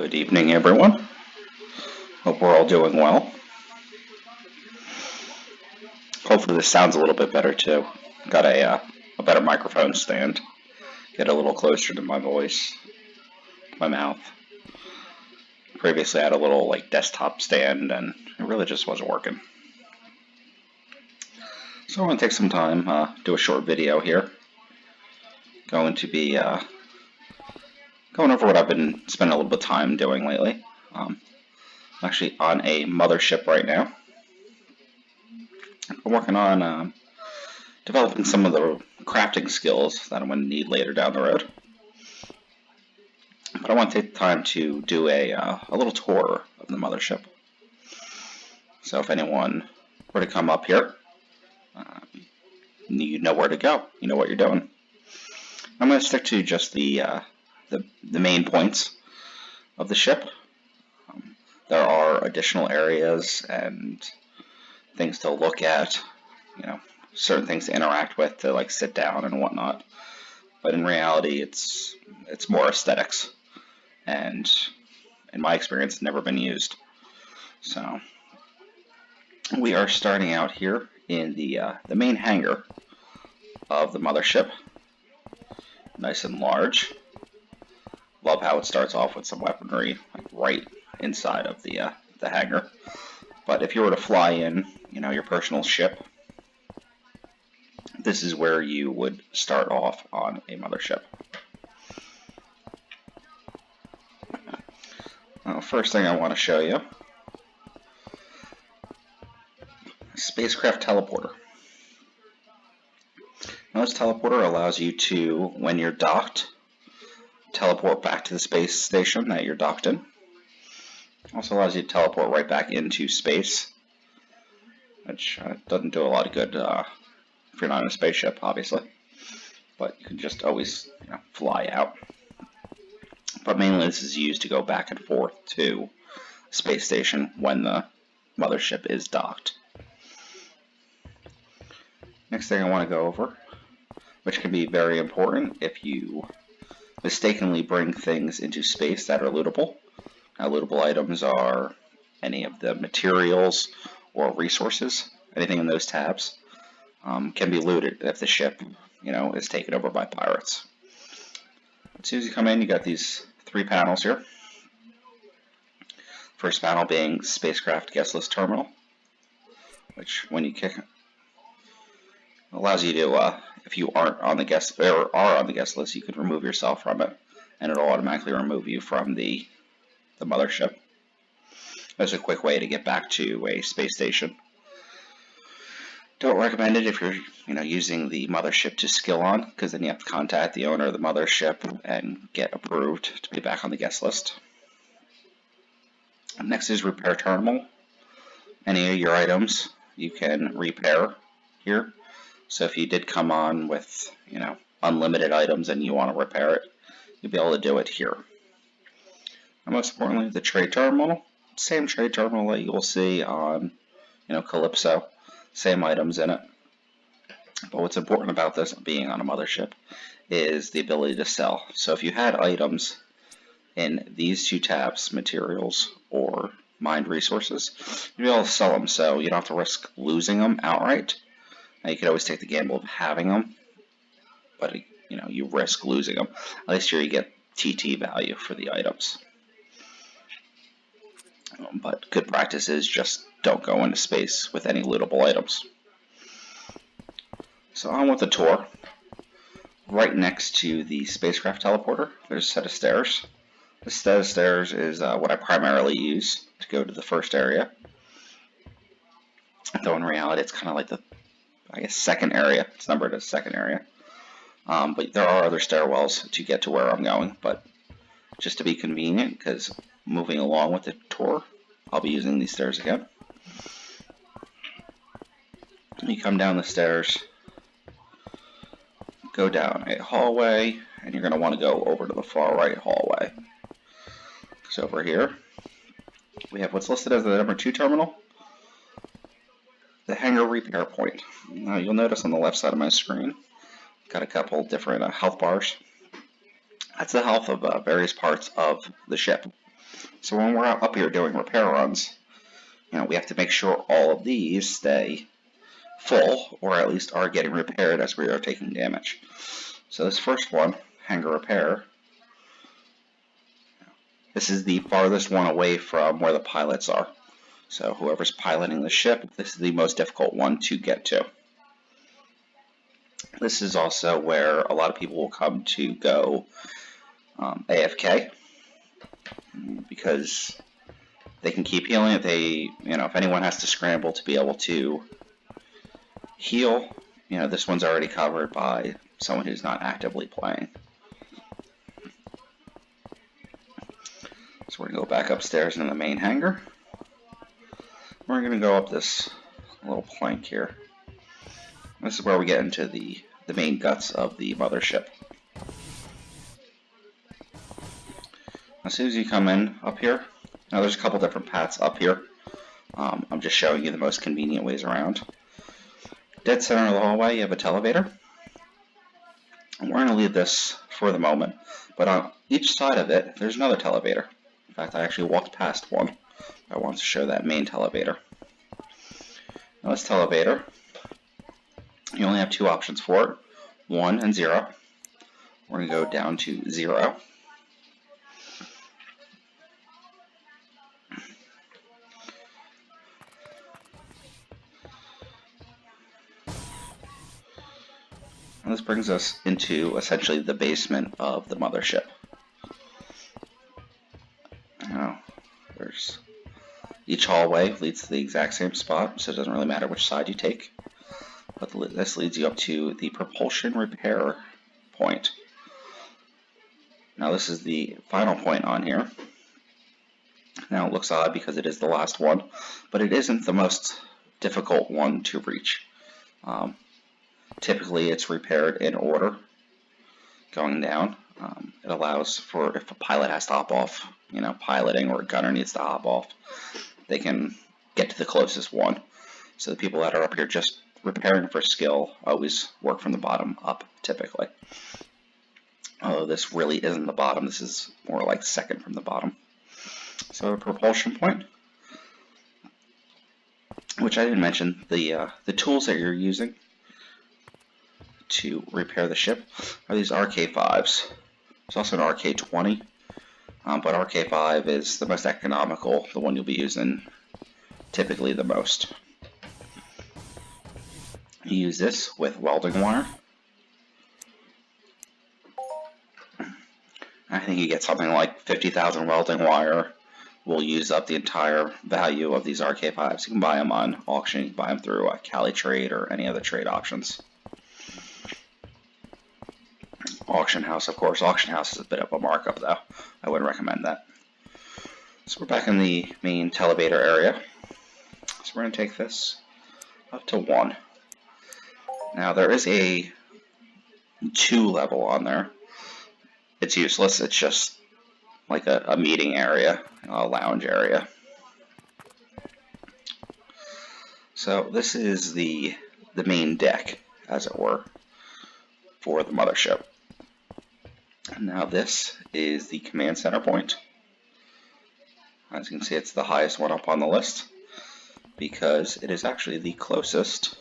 Good evening, everyone. Hope we're all doing well. Hopefully this sounds a little bit better too. Got a better microphone stand. Get a little closer to my voice, my mouth. Previously I had a little desktop stand and it really just wasn't working. So I want to take some time, do a short video here. Going to be going over what I've been spending a little bit of time doing lately. I'm actually on a mothership right now. I'm working on developing some of the crafting skills that I'm going to need later down the road. But I want to take the time to do a little tour of the mothership. So if anyone were to come up here, you know where to go. You know what you're doing. I'm going to stick to just the main points of the ship. There are additional areas and things to look at, certain things to interact with, to sit down and whatnot. But in reality, it's more aesthetics, and in my experience, it's never been used. So we are starting out here in the main hangar of the mothership, nice and large. Love how it starts off with some weaponry right inside of the hangar. But if you were to fly in, your personal ship, this is where you would start off on a mothership. First thing I want to show you, spacecraft teleporter. Now this teleporter allows you to, when you're docked, teleport back to the space station that you're docked in. Also allows you to teleport right back into space, which doesn't do a lot of good if you're not in a spaceship, obviously. But you can just always fly out. But mainly this is used to go back and forth to space station when the mothership is docked. Next thing I want to go over, which can be very important if you mistakenly bring things into space that are lootable. Now, lootable items are any of the materials or resources, anything in those tabs can be looted if the ship, is taken over by pirates. As soon as you come in, you got these 3 panels here. First panel being spacecraft guest list terminal, which when you kick it, allows you to, if you aren't on the guest or are on the guest list, you can remove yourself from it, and it'll automatically remove you from the mothership. That's a quick way to get back to a space station. Don't recommend it if you're using the mothership to skill on, because then you have to contact the owner of the mothership and get approved to be back on the guest list. Next is repair terminal. Any of your items you can repair here. So if you did come on with unlimited items and you want to repair it, you'll be able to do it here. And most importantly, the trade terminal. Same trade terminal that you will see on Calypso. Same items in it. But what's important about this being on a mothership is the ability to sell. So if you had items in these 2 tabs, materials or mined resources, you'll be able to sell them, so you don't have to risk losing them outright. Now you could always take the gamble of having them, but you risk losing them. At least here you get TT value for the items. But good practice is just don't go into space with any lootable items. So on with the tour. Right next to the spacecraft teleporter, there's a set of stairs. This set of stairs is what I primarily use to go to the first area. Though in reality, it's kind of like the, second area. It's numbered as second area. But there are other stairwells to get to where I'm going. But just to be convenient, because moving along with the tour, I'll be using these stairs again. You come down the stairs, go down a hallway, and you're going to want to go over to the far right hallway. So over here, we have what's listed as the number 2 terminal, the hangar repair point. Now you'll notice on the left side of my screen, got a couple different health bars. That's the health of various parts of the ship. So when we're up here doing repair runs, we have to make sure all of these stay full, or at least are getting repaired as we are taking damage. So this first one, hangar repair, this is the farthest one away from where the pilots are. So whoever's piloting the ship, this is the most difficult one to get to. This is also where a lot of people will come to go AFK, because they can keep healing. If anyone has to scramble to be able to heal, this one's already covered by someone who's not actively playing. So we're going to go back upstairs in the main hangar. We're going to go up this little plank here. This is where we get into the main guts of the mothership. As soon as you come in up here, now there's a couple different paths up here. I'm just showing you the most convenient ways around. Dead center of the hallway, you have a televator. And we're going to leave this for the moment, but on each side of it, there's another televator. In fact, I actually walked past one. I want to show that main televator. Now this televator, you only have two options for it, 1 and 0. We're going to go down to 0. And this brings us into essentially the basement of the mothership. Now, each hallway leads to the exact same spot, so it doesn't really matter which side you take. But this leads you up to the propulsion repair point. Now this is the final point on here. Now it looks odd because it is the last one, but it isn't the most difficult one to reach. Typically it's repaired in order going down. It allows for, if a pilot has to hop off, piloting, or a gunner needs to hop off, they can get to the closest one. So the people that are up here just repairing for skill always work from the bottom up, typically. Although this really isn't the bottom, this is more like second from the bottom. So a propulsion point, which I didn't mention, the tools that you're using to repair the ship are these RK5s. There's also an RK20, but RK5 is the most economical, the one you'll be using typically the most. You use this with welding wire. I think you get something like 50,000 welding wire. Will use up the entire value of these RK5s. You can buy them on auction, you can buy them through Cali Trade or any other trade options. Auction house, of course. Auction house is a bit of a markup, though. I wouldn't recommend that. So we're back in the main televator area. So we're going to take this up to 1. Now there is a 2 level on there. It's useless. It's just like a meeting area, a lounge area. So this is the main deck, as it were, for the mothership. Now this is the command center point. As you can see, it's the highest one up on the list because it is actually the closest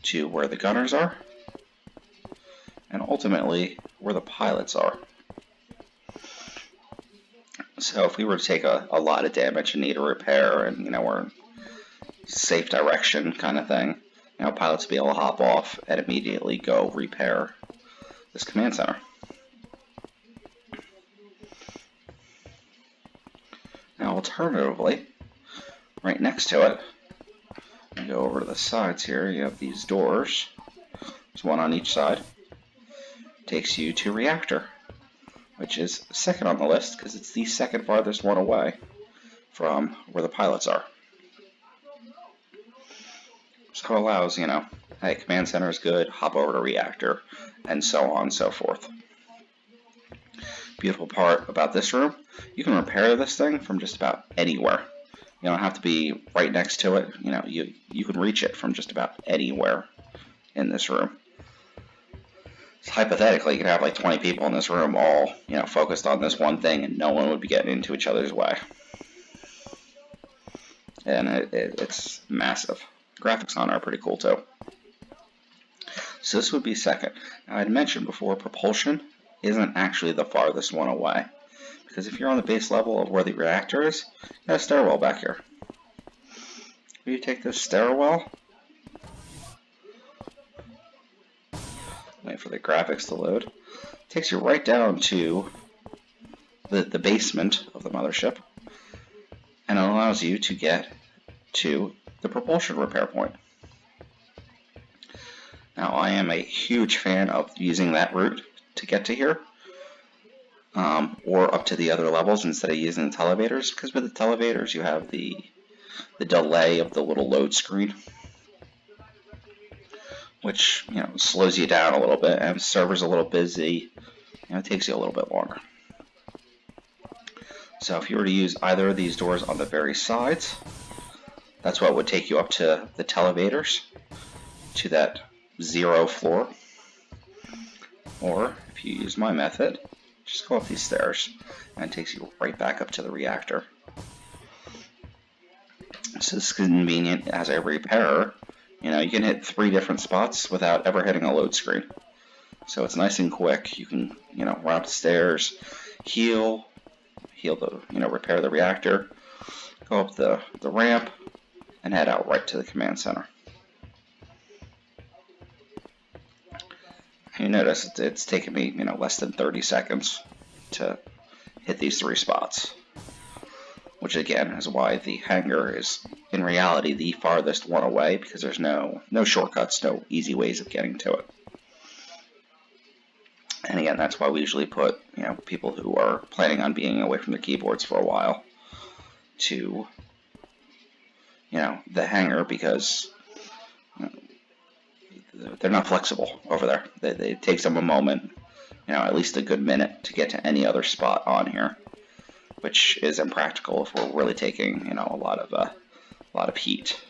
to where the gunners are and ultimately where the pilots are. So if we were to take a lot of damage and need a repair, and we're in safe direction kind of thing, pilots will be able to hop off and immediately go repair this command center. Now alternatively, right next to it, you go over to the sides here, you have these doors. There's one on each side. Takes you to reactor, which is second on the list because it's the second farthest one away from where the pilots are. So it allows, hey, command center is good, hop over to reactor, and so on and so forth. Beautiful part about this room, you can repair this thing from just about anywhere. You don't have to be right next to it. You can reach it from just about anywhere in this room. hypothetically, you could have like 20 people in this room all, focused on this one thing, and no one would be getting into each other's way. And it's massive. Graphics on it are pretty cool too. So this would be second. Now I'd mentioned before, propulsion isn't actually the farthest one away. Because if you're on the base level of where the reactor is, you got a stairwell back here. If you take this stairwell, wait for the graphics to load, it takes you right down to the basement of the mothership, and it allows you to get to the propulsion repair point. Now I am a huge fan of using that route to get to here, or up to the other levels instead of using the televators, because with the televators you have the delay of the little load screen, which slows you down a little bit, and if the server's a little busy, it takes you a little bit longer. So if you were to use either of these doors on the very sides, that's what would take you up to the televators, to that 0 floor. Or if you use my method, just go up these stairs, and it takes you right back up to the reactor. So this is convenient as a repairer. You can hit 3 different spots without ever hitting a load screen. So it's nice and quick. You can, run up the stairs, heal the, repair the reactor, go up the ramp, and head out right to the command center. You notice it's taken me, less than 30 seconds to hit these 3 spots. Which again is why the hangar is in reality the farthest one away, because there's no shortcuts, no easy ways of getting to it. And again, that's why we usually put people who are planning on being away from their keyboards for a while to the hangar, because they're not flexible over there. It takes them a moment, at least a good minute, to get to any other spot on here, which is impractical if we're really taking a lot of heat.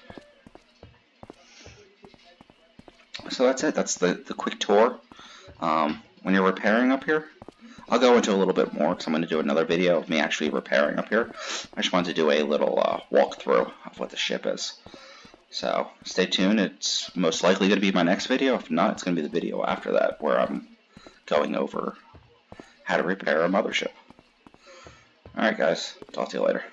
So that's it. That's the quick tour. When you're repairing up here, I'll go into a little bit more because I'm going to do another video of me actually repairing up here. I just wanted to do a little walkthrough of what the ship is. So stay tuned. It's most likely going to be my next video. If not, it's going to be the video after that where I'm going over how to repair a mothership. Alright guys, talk to you later.